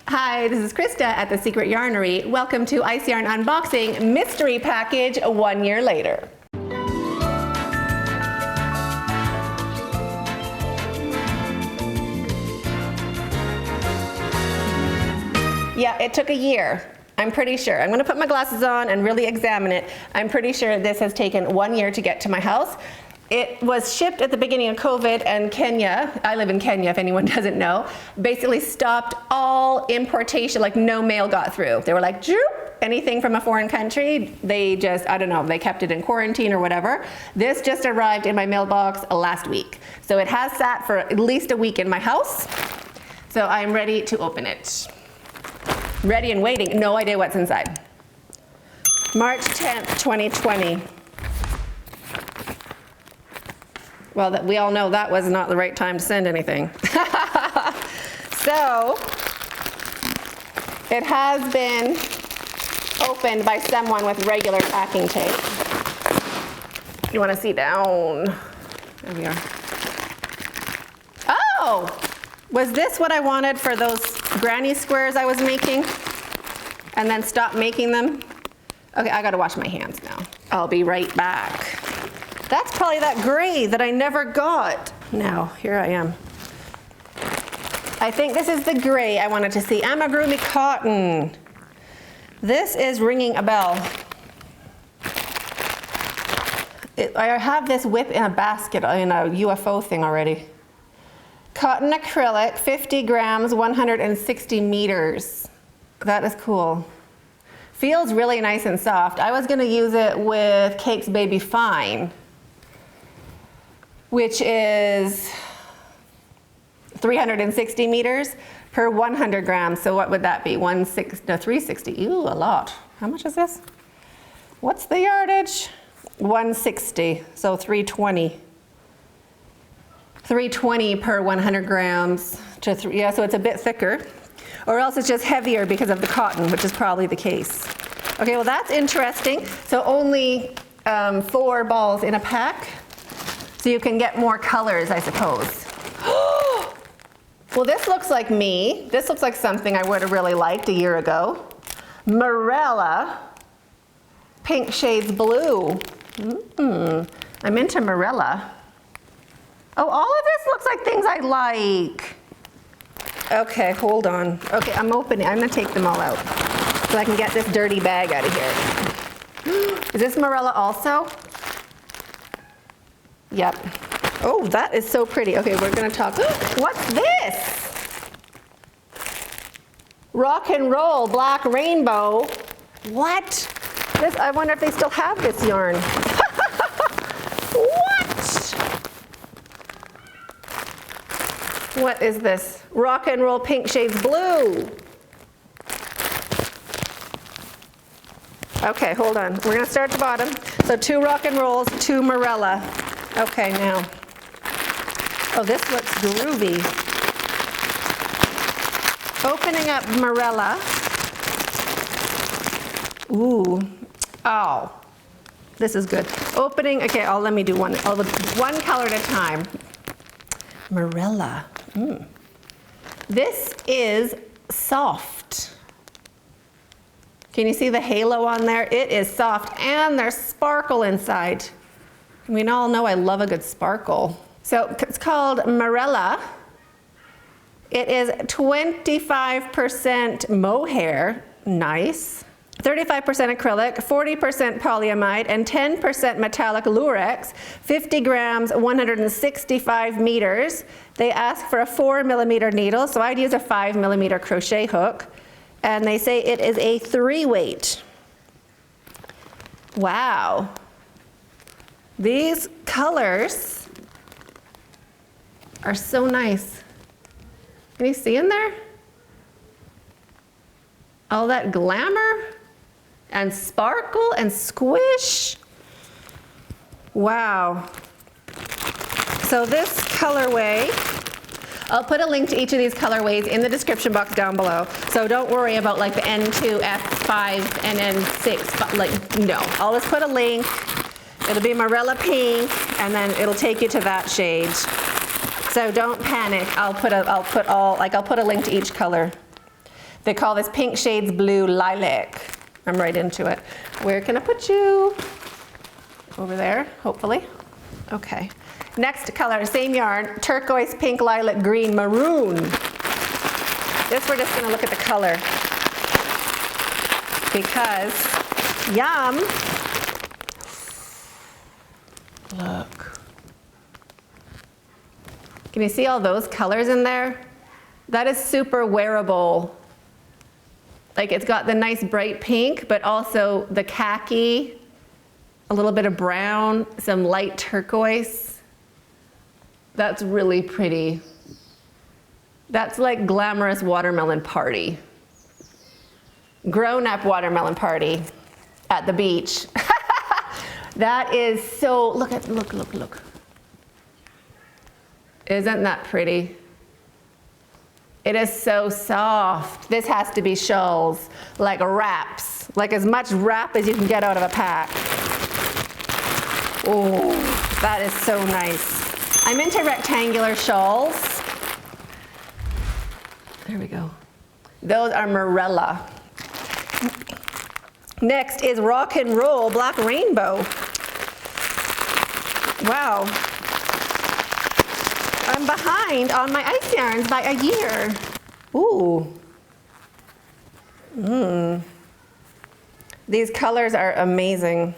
Hi, this is Christa at the Secret Yarnery. Welcome to Ice Yarn Unboxing Mystery Package 1 year later. Yeah, it took a year. I'm pretty sure. I'm going to put my glasses on and really examine it. I'm pretty sure this has taken 1 year to get to my house. It was shipped at the beginning of COVID, and Kenya, I live in Kenya if anyone doesn't know, basically stopped all importation, like no mail got through. They were like, anything from a foreign country, they just, I don't know, they kept it in quarantine or whatever. This just arrived in my mailbox last week. So it has sat for at least a week in my house. So I'm ready to open it. Ready and waiting, no idea what's inside. March 10th, 2020. Well, we all know that was not the right time to send anything. So, it has been opened by someone with regular packing tape. You want to see down? There we are. Oh! Was this what I wanted for those granny squares I was making? And then stopped making them? Okay, I gotta wash my hands now. I'll be right back. That's probably that gray that I never got. Now, here I am. I think this is the gray I wanted to see. Amigurumi cotton. This is ringing a bell. I have this whip in a basket in a UFO thing already. Cotton acrylic, 50 grams, 160 meters. That is cool. Feels really nice and soft. I was gonna use it with Cake's Baby Fine, which is 360 meters per 100 grams. So what would that be? 360, ew, a lot. How much is this? What's the yardage? 160, so 320. 320 per 100 grams yeah, so it's a bit thicker. Or else it's just heavier because of the cotton, which is probably the case. Okay, well that's interesting. So only 4 balls in a pack. So you can get more colors, I suppose. Well, this looks like me. This looks like something I would have really liked a year ago. Morella, pink shades blue. I'm into Morella. Oh, all of this looks like things I like. Okay, hold on. Okay, I'm opening. I'm gonna take them all out so I can get this dirty bag out of here. Is this Morella also? Yep. Oh, that is so pretty. Okay, we're gonna talk. What's this? Rock and roll, black rainbow. What? This, I wonder if they still have this yarn. What is this? Rock and roll pink shades blue. Okay, hold on. We're gonna start at the bottom. So 2 rock and rolls, 2 Morella. Okay, now. Oh, this looks groovy. Opening up Morella. Ooh, oh, this is good. Opening, okay, let me do one color at a time. Morella. This is soft. Can you see the halo on there? It is soft, and there's sparkle inside. We all know I love a good sparkle. So it's called Morella. It is 25% mohair, nice. 35% acrylic, 40% polyamide, and 10% metallic lurex, 50 grams, 165 meters. They ask for a 4mm needle, so I'd use a 5mm crochet hook. And they say it is a 3-weight. Wow. These colors are so nice. Can you see in there? All that glamour and sparkle and squish. Wow. So this colorway, I'll put a link to each of these colorways in the description box down below. So don't worry about like the N2, F5, and N6, like no. I'll just put a link. It'll be Morella pink, and then it'll take you to that shade. So don't panic. I'll put a link to each color. They call this Pink Shades Blue Lilac. I'm right into it. Where can I put you? Over there, hopefully. Okay. Next color, same yarn, turquoise, pink, lilac, green, maroon. This we're just gonna look at the color because, yum. Look. Can you see all those colors in there? That is super wearable. Like it's got the nice bright pink, but also the khaki, a little bit of brown, some light turquoise. That's really pretty. That's like glamorous watermelon party. Grown-up watermelon party at the beach. That is so, look. Isn't that pretty? It is so soft. This has to be shawls, like wraps, like as much wrap as you can get out of a pack. Oh, that is so nice. I'm into rectangular shawls. There we go. Those are Morella. Next is Rock and Roll Black Rainbow. Wow. I'm behind on my ice yarns by a year. Ooh. These colors are amazing.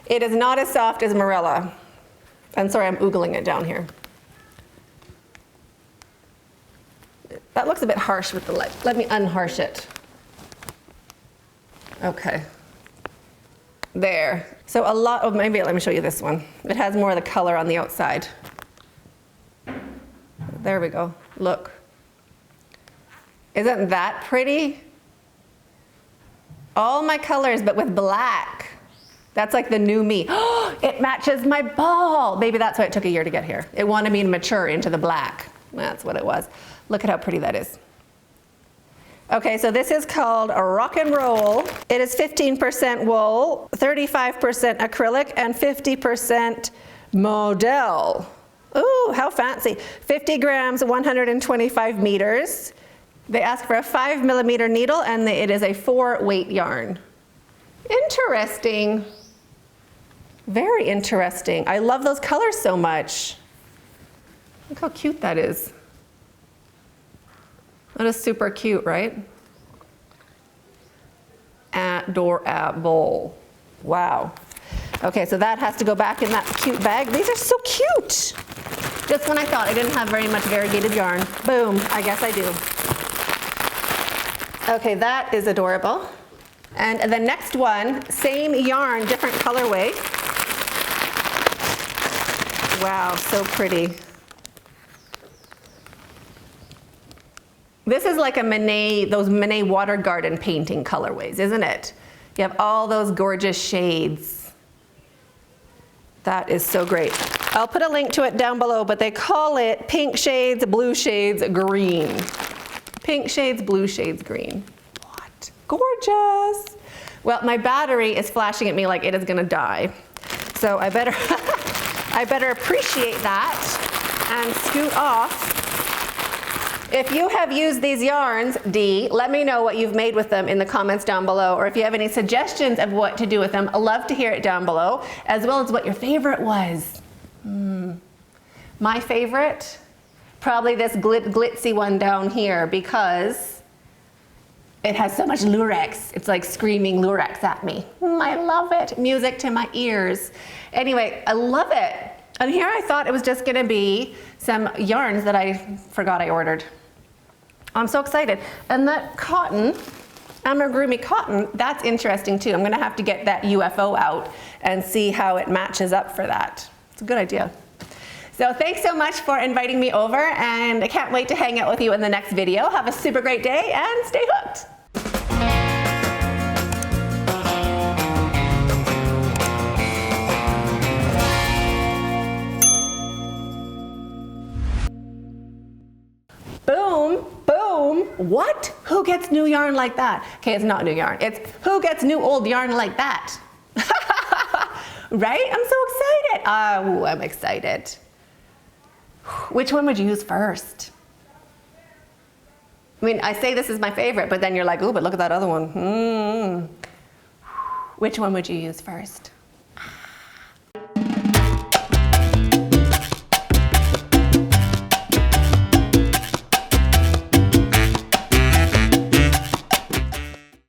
It is not as soft as Morella. I'm sorry, I'm oogling it down here. That looks a bit harsh with the light. Let me unharsh it. Okay. There. So a lot of, maybe let me show you this one. It has more of the color on the outside. There we go. Look. Isn't that pretty? All my colors, but with black. That's like the new me. It matches my ball. Maybe that's why it took a year to get here. It wanted me to mature into the black. That's what it was. Look at how pretty that is. Okay, so this is called a Rock and Roll. It is 15% wool, 35% acrylic, and 50% modal. Ooh, how fancy. 50 grams, 125 meters. They ask for a 5mm needle, and it is a 4-weight yarn. Interesting. Very interesting. I love those colors so much. Look how cute that is. That is super cute, right? Adorable. Wow. Okay, so that has to go back in that cute bag. These are so cute. Just when I thought I didn't have very much variegated yarn. Boom, I guess I do. Okay, that is adorable. And the next one, same yarn, different colorway. Wow, so pretty. This is like a Monet, those Monet water garden painting colorways, isn't it? You have all those gorgeous shades. That is so great. I'll put a link to it down below, but they call it Pink Shades, Blue Shades, Green. Pink Shades, Blue Shades, Green. What? Gorgeous. Well, my battery is flashing at me like it is gonna die. So I better, I better appreciate that and scoot off. If you have used these yarns, Dee, let me know what you've made with them in the comments down below, or if you have any suggestions of what to do with them, I'd love to hear it down below, as well as what your favorite was. My favorite? Probably this glitzy one down here, because it has so much lurex. It's like screaming lurex at me. I love it. Music to my ears. Anyway, I love it. And here I thought it was just gonna be some yarns that I forgot I ordered. I'm so excited. And that cotton, amigurumi cotton, that's interesting too. I'm gonna have to get that UFO out and see how it matches up for that. It's a good idea. So thanks so much for inviting me over, and I can't wait to hang out with you in the next video. Have a super great day and stay hooked. Boom, boom. What? Who gets new yarn like that? Okay, it's not new yarn. It's who gets new old yarn like that? Right? I'm so excited. Oh, I'm excited. Which one would you use first? I mean, I say this is my favorite, but then you're like, oh, but look at that other one. Which one would you use first?